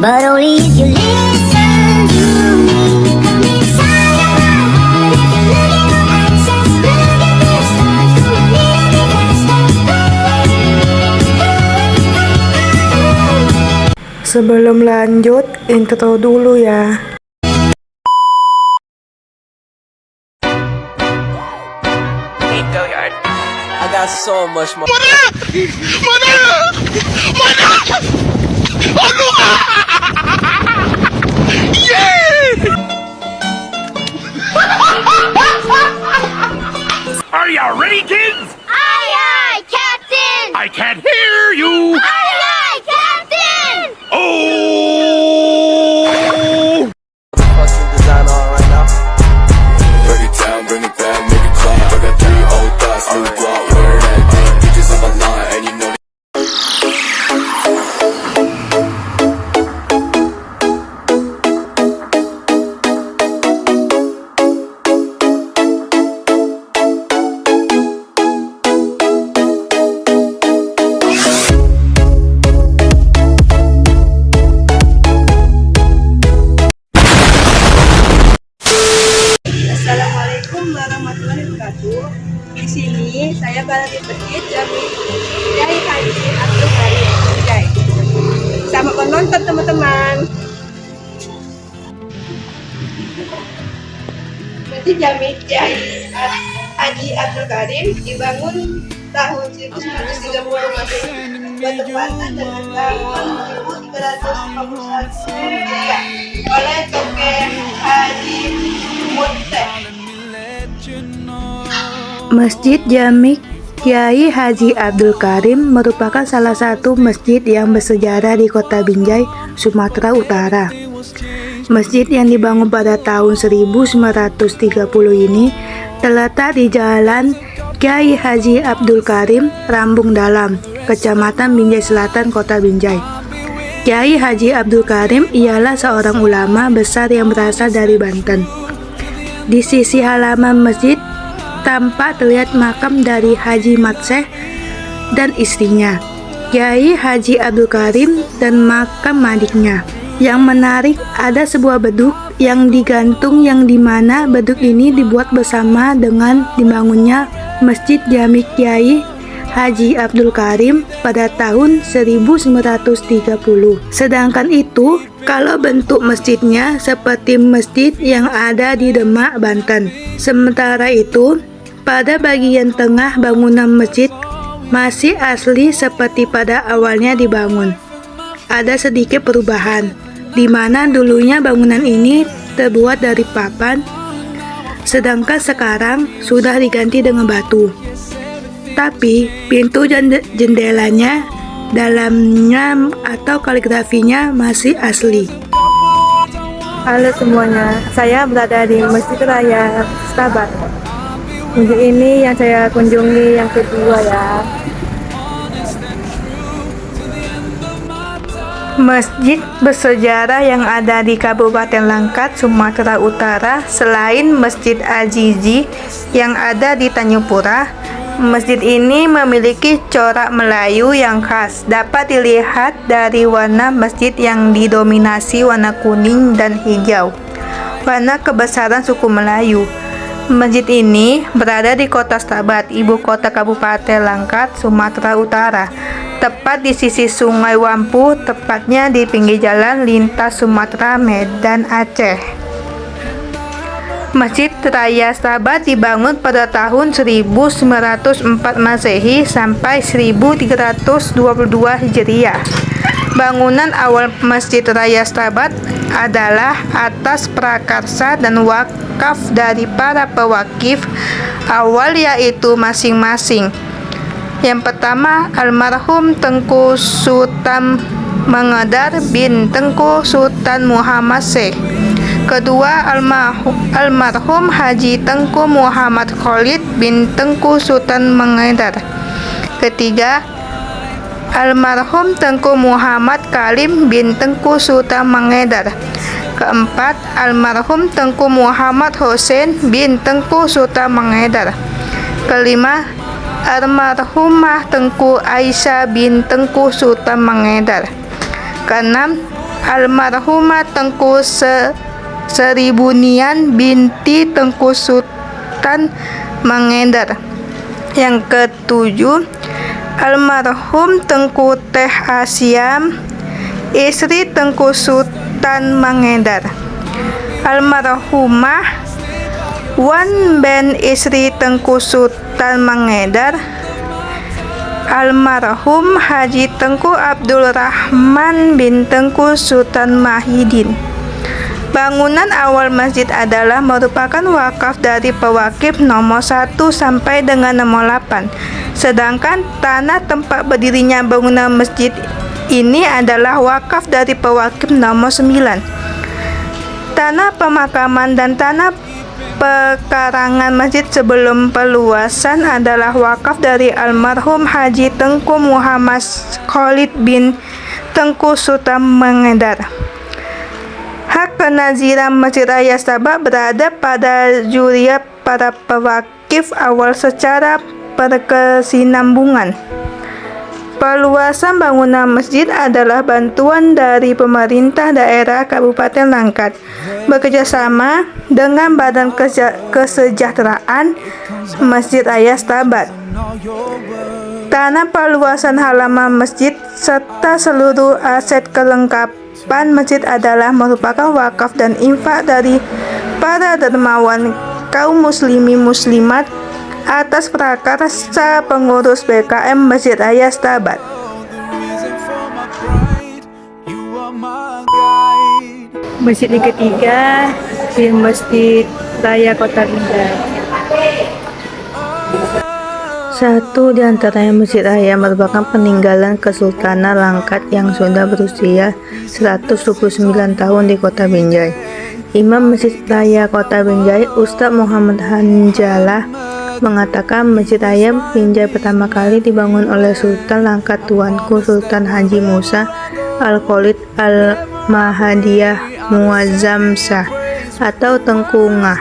but only if you listen to me. Come inside of my heart if you're looking for answers. Look at the stars, go a little bit faster. Sebelum lanjut, intro dulu ya. Go yard. I got so much more. Are you ready, kids? Aye, aye, Captain! I can't hear you. Aye, aye, Captain! Oh! Fucking design on right now. Break it down, bring it back, make it clap. I got 3 old thoughts, new guap, where that deep bitches on my line, and you know Assalamualaikum warahmatullahi wabarakatuh. Di sini saya berada di Masjid Jami Kiai Haji Abdul Karim Binjai. Selamat menonton teman-teman. Masjid Jami Kiai Haji Abdul Karim dibangun tahun 1930 Masehi, bertepatan dengan tahun 1351 Hijriah oleh Tokeh Haji Mutte. Masjid Jami Kiai Haji Abdul Karim merupakan salah satu masjid yang bersejarah di Kota Binjai, Sumatera Utara. Masjid yang dibangun pada tahun 1930 ini terletak di Jalan Kiai Haji Abdul Karim, Rambung Dalam, Kecamatan Binjai Selatan, Kota Binjai. Kiai Haji Abdul Karim ialah seorang ulama besar yang berasal dari Banten. Di sisi halaman masjid tampak terlihat makam dari Haji Matseh dan istrinya, Kiai Haji Abdul Karim, dan makam adiknya. Yang menarik, ada sebuah beduk yang digantung yang dimana beduk ini dibuat bersama dengan dibangunnya Masjid Jami Kiai Haji Abdul Karim pada tahun 1930. Sedangkan itu, kalau bentuk masjidnya seperti masjid yang ada di Demak, Banten. Sementara itu, pada bagian tengah bangunan masjid masih asli seperti pada awalnya dibangun. Ada sedikit perubahan, di mana dulunya bangunan ini terbuat dari papan, sedangkan sekarang sudah diganti dengan batu. Tapi pintu dan jendelanya, dalamnya atau kaligrafinya masih asli. Halo semuanya, saya berada di Masjid Raya Stabat. Masjid ini yang saya kunjungi yang kedua ya. Masjid bersejarah yang ada di Kabupaten Langkat, Sumatera Utara, selain Masjid Azizi yang ada di Tanjung Pura, masjid ini memiliki corak Melayu yang khas. Dapat dilihat dari warna masjid yang didominasi warna kuning dan hijau, warna kebesaran suku Melayu. Masjid ini berada di Kota Stabat, ibu kota Kabupaten Langkat, Sumatera Utara, tepat di sisi Sungai Wampu, tepatnya di pinggir jalan lintas Sumatera, Medan, Aceh. Masjid Raya Stabat dibangun pada tahun 1904 Masehi sampai 1322 Hijriah. Bangunan awal Masjid Raya Stabat adalah atas prakarsa dan wakaf dari para pewakif awal, yaitu masing-masing. Yang pertama, almarhum Tengku Sultan Mengedar bin Tengku Sultan Muhammad Syekh. Kedua, almarhum Haji Tengku Muhammad Khalid bin Tengku Sultan Mengedar. Ketiga, almarhum Tengku Muhammad Kalim bin Tengku Sultan Mengedar. Keempat, almarhum Tengku Muhammad Hussein bin Tengku Sultan Mengedar. Kelima, almarhumah Tengku Aisyah bin Tengku Sultan Mengedar. Keenam, Almarhumah Tengku Seribunian binti Tengku Sultan Mangender. Yang ketujuh, almarhum Tengku Teh Asyam, istri Tengku Sultan Mangender. Almarhumah Wan Ben, istri Tengku Sultan Mangender. Almarhum Haji Tengku Abdul Rahman bin Tengku Sultan Mahidin. Bangunan awal masjid adalah merupakan wakaf dari pewakif nomor 1 sampai dengan nomor 8. Sedangkan tanah tempat berdirinya bangunan masjid ini adalah wakaf dari pewakif nomor 9. Tanah pemakaman dan tanah pekarangan masjid sebelum perluasan adalah wakaf dari almarhum Haji Tengku Muhammad Khalid bin Tengku Sultan Mangender. Hak penaziran Masjid Raya Sabak berada pada zuriat para pewakif awal secara berkesinambungan. Perluasan bangunan masjid adalah bantuan dari pemerintah daerah Kabupaten Langkat bekerjasama dengan Badan Kesejahteraan Masjid Raya Stabat. Tanah perluasan halaman masjid serta seluruh aset kelengkapan masjid adalah merupakan wakaf dan infak dari para dermawan kaum muslimin muslimat atas prakarsa pengurus BKM Masjid Raya Stabat. Masjid yang ketiga di Masjid Raya Kota Binjai. Satu di antaranya Masjid Raya merupakan peninggalan Kesultanan Langkat yang sudah berusia 129 tahun di Kota Binjai. Imam Masjid Raya Kota Binjai, Ustadz Muhammad Hanjalah, mengatakan Masjid Raya Binjai pertama kali dibangun oleh Sultan Langkat Tuanku Sultan Haji Musa Al-Khalid Al-Mahadiyah Muazzam Shah atau Tengku Ngah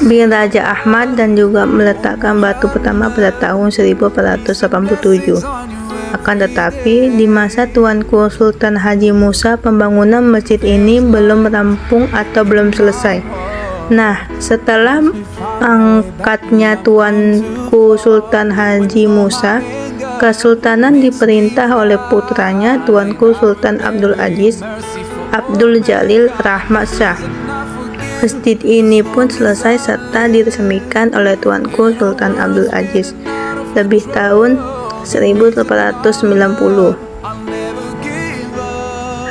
bin Raja Ahmad dan juga meletakkan batu pertama pada tahun 1487. Akan tetapi di masa Tuanku Sultan Haji Musa pembangunan masjid ini belum rampung atau belum selesai. Nah, setelah angkatnya Tuanku Sultan Haji Musa, kesultanan diperintah oleh putranya Tuanku Sultan Abdul Aziz Abdul Jalil Rahmat Shah. Masjid ini pun selesai serta diresmikan oleh Tuanku Sultan Abdul Aziz lebih tahun 1890.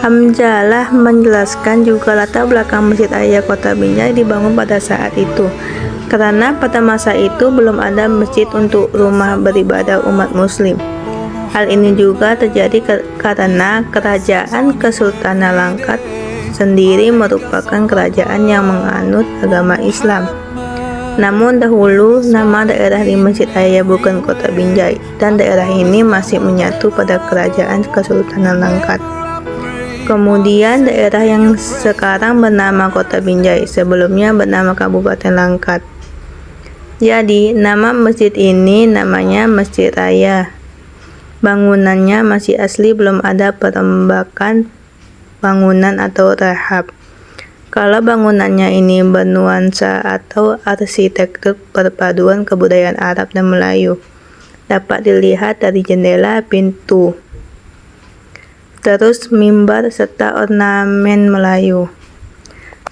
Hamzalah menjelaskan juga latar belakang Masjid Raya Kota Binjai dibangun pada saat itu, karena pada masa itu belum ada masjid untuk rumah beribadah umat muslim. Hal ini juga terjadi karena kerajaan Kesultanan Langkat sendiri merupakan kerajaan yang menganut agama Islam. Namun dahulu nama daerah di Masjid Raya bukan Kota Binjai dan daerah ini masih menyatu pada kerajaan Kesultanan Langkat. Kemudian daerah yang sekarang bernama Kota Binjai sebelumnya bernama Kabupaten Langkat. Jadi nama masjid ini namanya Masjid Raya. Bangunannya masih asli, belum ada perombakan bangunan atau rehab. Kalau bangunannya ini bernuansa atau arsitektur perpaduan kebudayaan Arab dan Melayu, dapat dilihat dari jendela, pintu, terus mimbar serta ornamen Melayu.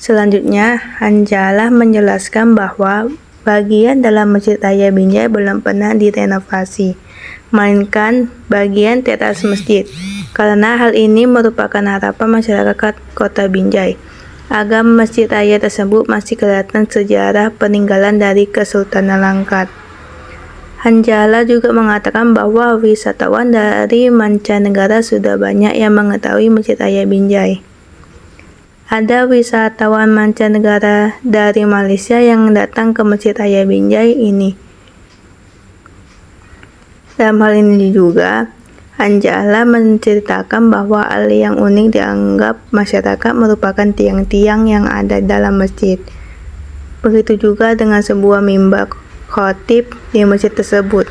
Selanjutnya, Hanjalah menjelaskan bahwa bagian dalam Masjid Raya Binjai belum pernah direnovasi, melainkan bagian teras masjid. Karena hal ini merupakan harapan masyarakat Kota Binjai agar Masjid Raya tersebut masih kelihatan sejarah peninggalan dari Kesultanan Langkat. Hanjalah juga mengatakan bahwa wisatawan dari mancanegara sudah banyak yang mengetahui Masjid Raya Binjai. Ada wisatawan mancanegara dari Malaysia yang datang ke Masjid Raya Binjai ini. Dalam hal ini juga, Hanjalah menceritakan bahwa hal yang unik dianggap masyarakat merupakan tiang-tiang yang ada dalam masjid. Begitu juga dengan sebuah mimbar khotib di masjid tersebut.